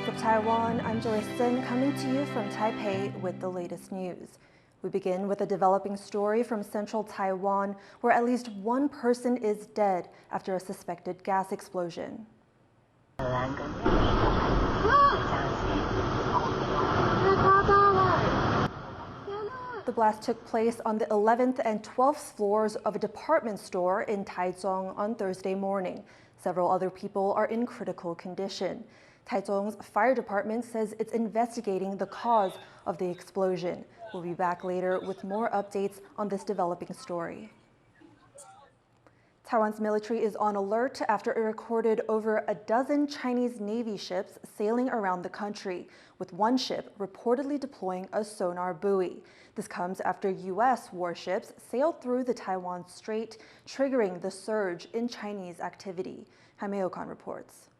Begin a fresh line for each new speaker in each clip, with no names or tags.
What's up, Taiwan? I'm Joyce Tseng, coming to you from Taipei with the latest news. We begin with a developing story from central Taiwan, where at least one person is dead after a suspected gas explosion. The blast took place on the 11th and 12th floors of a department store in Taichung on Thursday morning. Several other people are in critical condition. Taichung's fire department says it's investigating the cause of the explosion. We'll be back later with more updates on this developing story. Taiwan's military is on alert after it recorded over a dozen Chinese Navy ships sailing around the country, with one ship reportedly deploying a sonar buoy. This comes after U.S. warships sailed through the Taiwan Strait, triggering the surge in Chinese activity. Jaime Okan reports.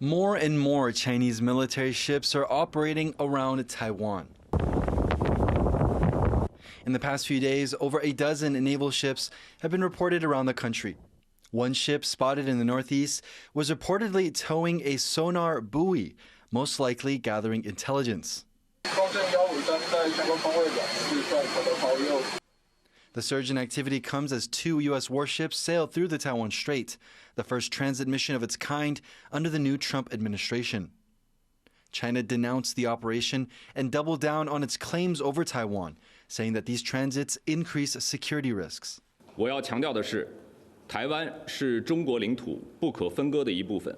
More and more Chinese military ships are operating around Taiwan. In the past few days, over a dozen naval ships have been reported around the country. One ship spotted in the northeast was reportedly towing a sonar buoy, most likely gathering intelligence. The surge in activity comes as two U.S. warships sailed through the Taiwan Strait, the first transit mission of its kind under the new Trump administration. China denounced the operation and doubled down on its claims over Taiwan, saying that these transits increase security risks.
我要强调的是，台湾是中国领土不可分割的一部分。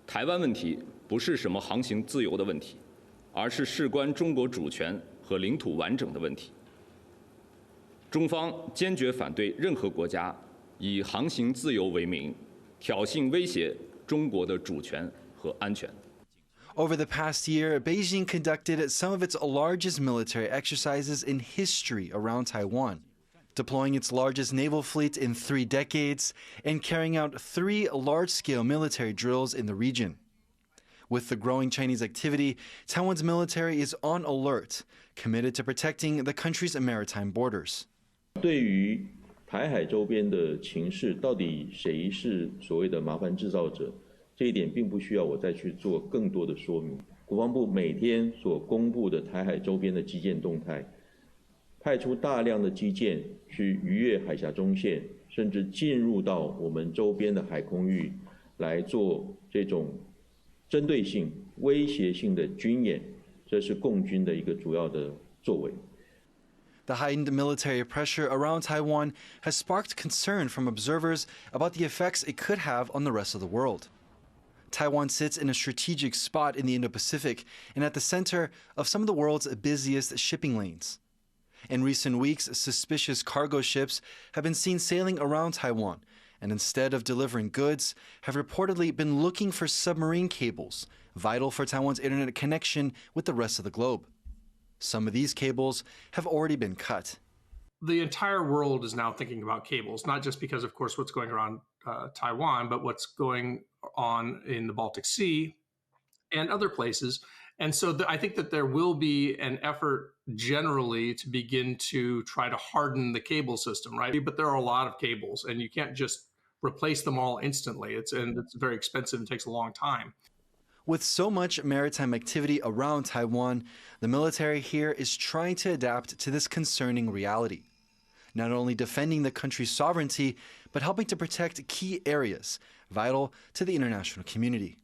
台湾问题不是什么航行自由的问题，而是事关中国主权和领土完整的问题。中方坚决反对任何国家以航行自由为名，挑衅威胁中国的主权和安全。
Over the past year, Beijing conducted some of its largest military exercises in history around Taiwan, deploying its largest naval fleet in 3 decades and carrying out 3 large-scale military drills in the region. With the growing Chinese activity, Taiwan's military is on alert, committed to protecting the country's maritime borders.
对于台海周边的情势，到底谁是所谓的麻烦制造者？ 这一点并不需要我再去做更多的说明。国防部每天所公布的台海周边的基建动态，派出大量的基建去逾越海峡中线，甚至进入到我们周边的海空域来做这种针对性、威胁性的军演，这是共军的一个主要的作为。
The heightened military pressure around Taiwan has sparked concern from observers about the effects it could have on the rest of the world. Taiwan sits in a strategic spot in the Indo-Pacific and at the center of some of the world's busiest shipping lanes. In recent weeks, suspicious cargo ships have been seen sailing around Taiwan, and instead of delivering goods, have reportedly been looking for submarine cables, vital for Taiwan's internet connection with the rest of the globe. Some of these cables have already been cut.
The entire world is now thinking about cables, not just because, of course, what's going around Taiwan, but what's going on in the Baltic Sea and other places. And so I think that there will be an effort generally to begin to try to harden the cable system, right? But there are a lot of cables, and you can't just replace them all instantly. It's very expensive and takes a long time.
With so much maritime activity around Taiwan, the military here is trying to adapt to this concerning reality. Not only defending the country's sovereignty, but helping to protect key areas vital to the international community.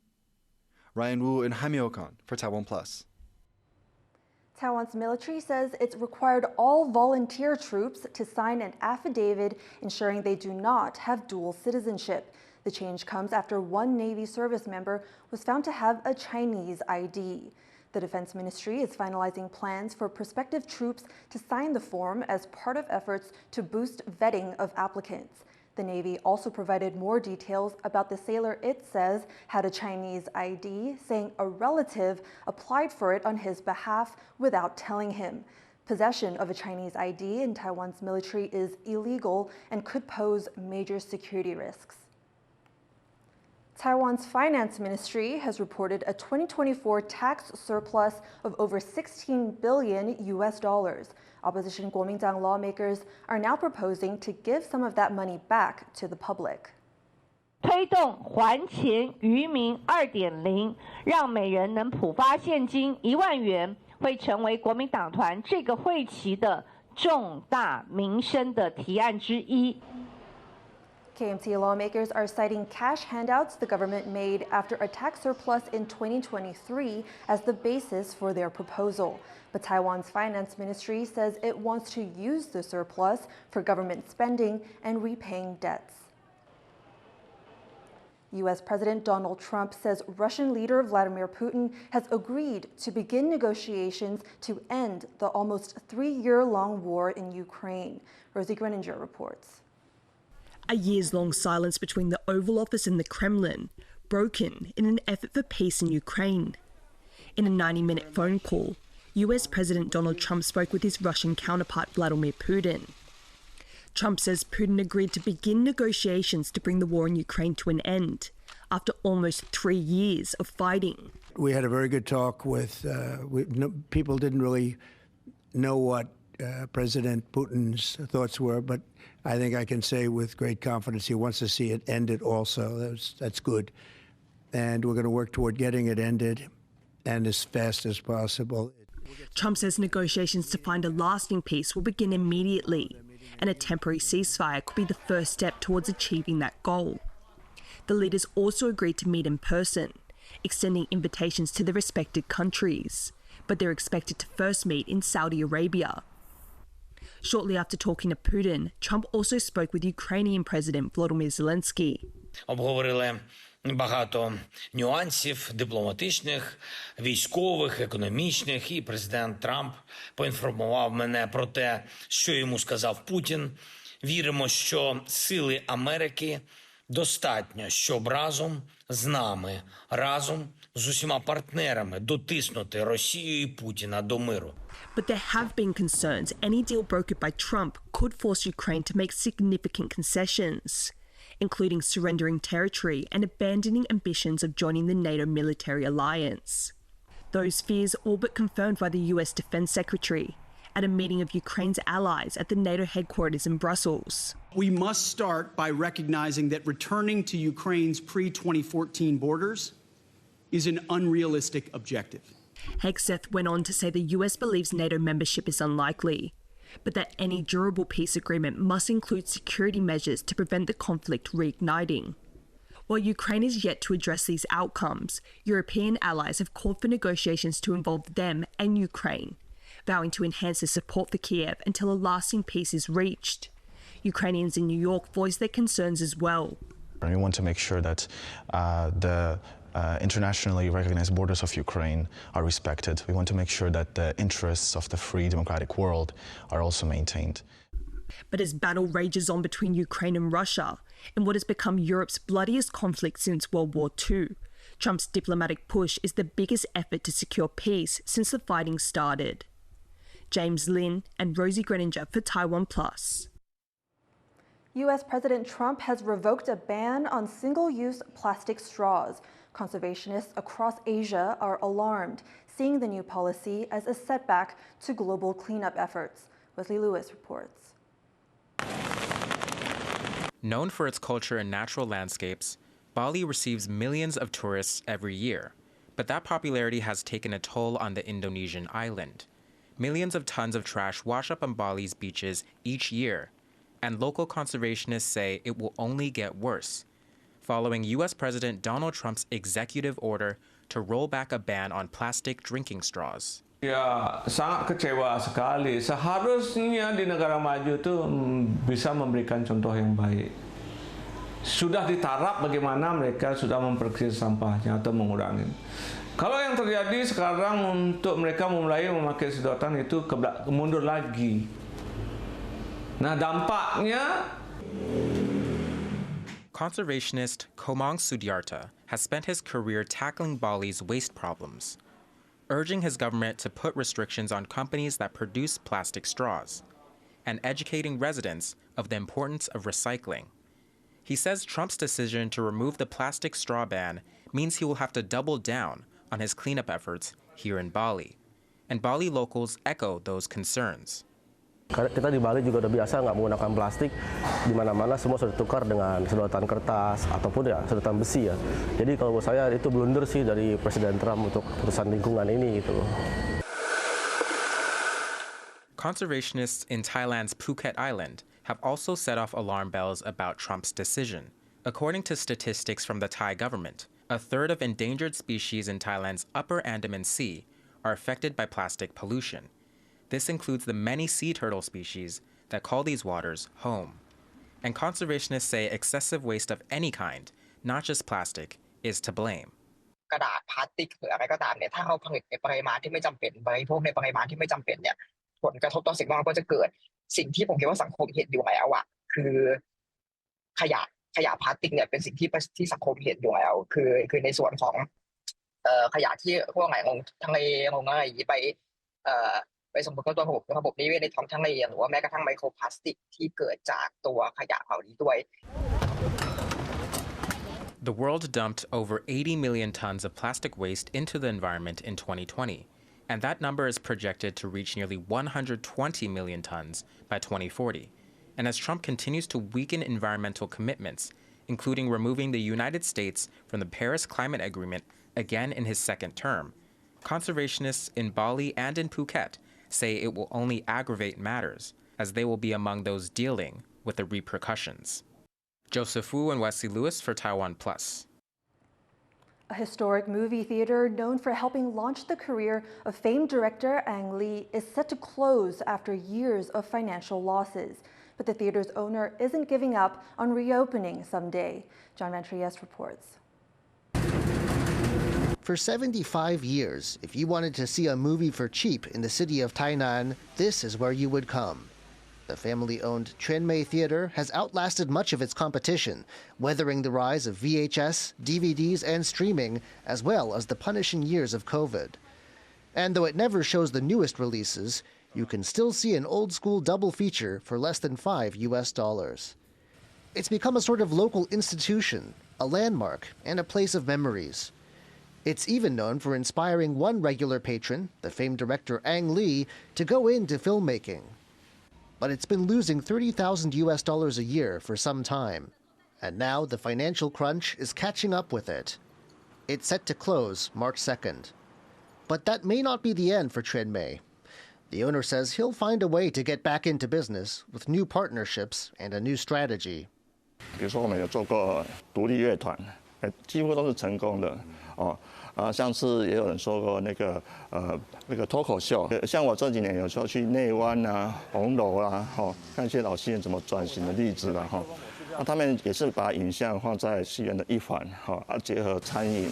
Ryan Wu and Jaime Okan for TaiwanPlus.
Taiwan's military says it's required all volunteer troops to sign an affidavit ensuring they do not have dual citizenship. The change comes after one Navy service member was found to have a Chinese ID. The Defense Ministry is finalizing plans for prospective troops to sign the form as part of efforts to boost vetting of applicants. The Navy also provided more details about the sailor it says had a Chinese ID, saying a relative applied for it on his behalf without telling him. Possession of a Chinese ID in Taiwan's military is illegal and could pose major security risks. Taiwan's finance ministry has reported a 2024 tax surplus of over 16 billion US dollars. Opposition Kuomintang lawmakers are now proposing to give some of that money back to the public.
推动还钱于民2.0，让每人能普发现金1万元，会成为国民党团这个会期的重大民生的提案之一。
KMT lawmakers are citing cash handouts the government made after a tax surplus in 2023 as the basis for their proposal. But Taiwan's finance ministry says it wants to use the surplus for government spending and repaying debts. U.S. President Donald Trump says Russian leader Vladimir Putin has agreed to begin negotiations to end the almost 3-year-long war in Ukraine. Rosie Greninger reports.
A years-long silence between the Oval Office and the Kremlin, broken in an effort for peace in Ukraine. In a 90-minute phone call, US President Donald Trump spoke with his Russian counterpart Vladimir Putin. Trump says Putin agreed to begin negotiations to bring the war in Ukraine to an end after almost 3 years of fighting.
We had a very good talk with, people didn't really know what President Putin's thoughts were, but I think I can say with great confidence he wants to see it ended also. That's good. And we're going to work toward getting it ended and as fast as possible.
Trump says negotiations to find a lasting peace will begin immediately, and a temporary ceasefire could be the first step towards achieving that goal. The leaders also agreed to meet in person, extending invitations to the respected countries, but they're expected to first meet in Saudi Arabia. Shortly after talking to Putin, Trump also spoke with Ukrainian President Volodymyr Zelensky.
Обговорили багато нюансів дипломатичних, військових, економічних, і президент Трамп поінформував мене про те, що йому сказав Путін. Віримо, що сили Америки достатньо, щоб разом з нами, разом з усіма партнерами дотиснути Росію і Путіна до миру.
But there have been concerns any deal brokered by Trump could force Ukraine to make significant concessions, including surrendering territory and abandoning ambitions of joining the NATO military alliance. Those fears all but confirmed by the US Defense Secretary at a meeting of Ukraine's allies at the NATO headquarters in Brussels.
We must start by recognizing that returning to Ukraine's pre-2014 borders is an unrealistic objective.
Hegseth went on to say the US believes NATO membership is unlikely, but that any durable peace agreement must include security measures to prevent the conflict reigniting. While Ukraine is yet to address these outcomes, European allies have called for negotiations to involve them and Ukraine, vowing to enhance their support for Kiev until a lasting peace is reached. Ukrainians in New York voiced their concerns as well.
We want to make sure that the internationally recognized borders of Ukraine are respected. We want to make sure that the interests of the free democratic world are also maintained.
But as battle rages on between Ukraine and Russia, in what has become Europe's bloodiest conflict since World War II, Trump's diplomatic push is the biggest effort to secure peace since the fighting started. James Lin and Rosie Greninger for TaiwanPlus.
U.S. President Trump has revoked a ban on single-use plastic straws. Conservationists across Asia are alarmed, seeing the new policy as a setback to global cleanup efforts. Wesley Lewis reports.
Known for its culture and natural landscapes, Bali receives millions of tourists every year. But that popularity has taken a toll on the Indonesian island. Millions of tons of trash wash up on Bali's beaches each year, and local conservationists say it will only get worse, following U.S. President Donald Trump's executive order to roll back a ban on plastic drinking straws.
Ya, sangat kecewa sekali. Seharusnya di negara maju itu bisa memberikan contoh yang baik. Sudah ditarap bagaimana mereka sudah memperkecil sampahnya atau mengurangi. Kalau yang terjadi sekarang untuk mereka mulai memakai sedotan itu mundur lagi. Nah, dampaknya
Conservationist Komang Sudyarta has spent his career tackling Bali's waste problems, urging his government to put restrictions on companies that produce plastic straws, and educating residents of the importance of recycling. He says Trump's decision to remove the plastic straw ban means he will have to double down on his cleanup efforts here in Bali, and Bali locals echo those concerns.
Kita di Bali juga udah biasa nggak menggunakan plastik, di mana-mana semua sudah ditukar dengan sedotan kertas ataupun ya sedotan besi ya. Jadi kalau menurut saya itu blunder sih dari Presiden Trump untuk keputusan lingkungan ini gitu.
Conservationists in Thailand's Phuket Island have also set off alarm bells about Trump's decision. According to statistics from the Thai government, a third of endangered species in Thailand's Upper Andaman Sea are affected by plastic pollution. This includes the many sea turtle species that call these waters home. And conservationists say excessive waste of any kind, not just plastic, is to blame.
กระดาษพลาสติกหรืออะไรก็ตามเนี่ยถ้าเราผลิตในปริมาณที่ไม่จำเป็นบริโภคในปริมาณที่ไม่จำเป็นเนี่ยผลกระทบต่อสิ่งแวดล้อมก็จะเกิดสิ่งที่ผมคิดว่าสังคมเห็นอยู่แล้วอ่ะคือขยะพลาสติกเนี่ยเป็นสิ่งที่สังคมเห็นอยู่แล้วคือในส่วนของขยะที่พวกไหนลงทะเลลงอะไรไปสมบูรณ์ตัวระบบนิเวศในท้องทะเลหรือว่าแม้กระทั่งไมโครพลาสติกที่เกิดจากตัวขยะเหล่านี้ด้วย
The world dumped over 80 million tons of plastic waste into the environment in 2020, and that number is projected to reach nearly 120 million tons by 2040. And as Trump continues to weaken environmental commitments, including removing the United States from the Paris Climate Agreement again in his second term, conservationists in Bali and in Phuket say it will only aggravate matters, as they will be among those dealing with the repercussions. Joseph Wu and Wesley Lewis for TaiwanPlus.
A historic movie theater known for helping launch the career of famed director Ang Lee is set to close after years of financial losses. But the theater's owner isn't giving up on reopening someday. John Van Trieste reports.
For 75 years, if you wanted to see a movie for cheap in the city of Tainan, this is where you would come. The family-owned Trenmei Theater has outlasted much of its competition, weathering the rise of VHS, DVDs, and streaming, as well as the punishing years of COVID. And though it never shows the newest releases, you can still see an old-school double feature for less than $5 US. It's become a sort of local institution, a landmark, and a place of memories. It's even known for inspiring one regular patron, the famed director Ang Lee, to go into filmmaking. But it's been losing $30,000 US a year for some time. And now the financial crunch is catching up with it. It's set to close March 2nd. But that may not be the end for Trenmei. The owner says he'll find a way to get back into business with new partnerships and a new strategy.
比如说我们有做过独立乐团，几乎都是成功的哦。上次也有人说过那个脱口秀，像我这几年有时候去内湾啊、红楼啊，看一些老戏院怎么转型的例子了哈。他们也是把影像放在戏院的一环，结合餐饮，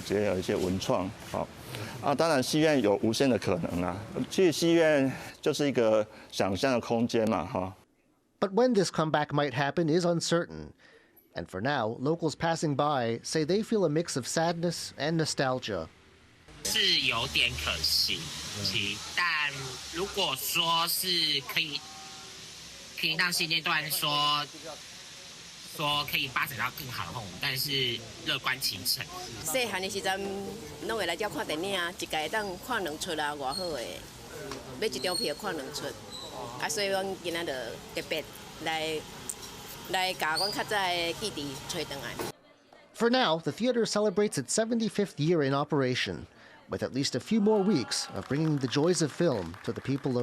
结合一些文创，当然戏院有无限的可能啊。去戏院就是一个想象的空间嘛，哈。
But when this comeback might happen is uncertain. And for now, locals passing by say they feel a mix of sadness and nostalgia.
是有点可惜，但如果说是可以让现阶段说可以发展到更好的话，但是乐观其成。
细汉的时阵，拢会来这看电影，一家当看2出啊，偌好的，买一张票看2出，所以阮今仔就特别来。
For now, the theater celebrates its 75th year in operation, with at least a few more weeks of bringing the joys of film to the people of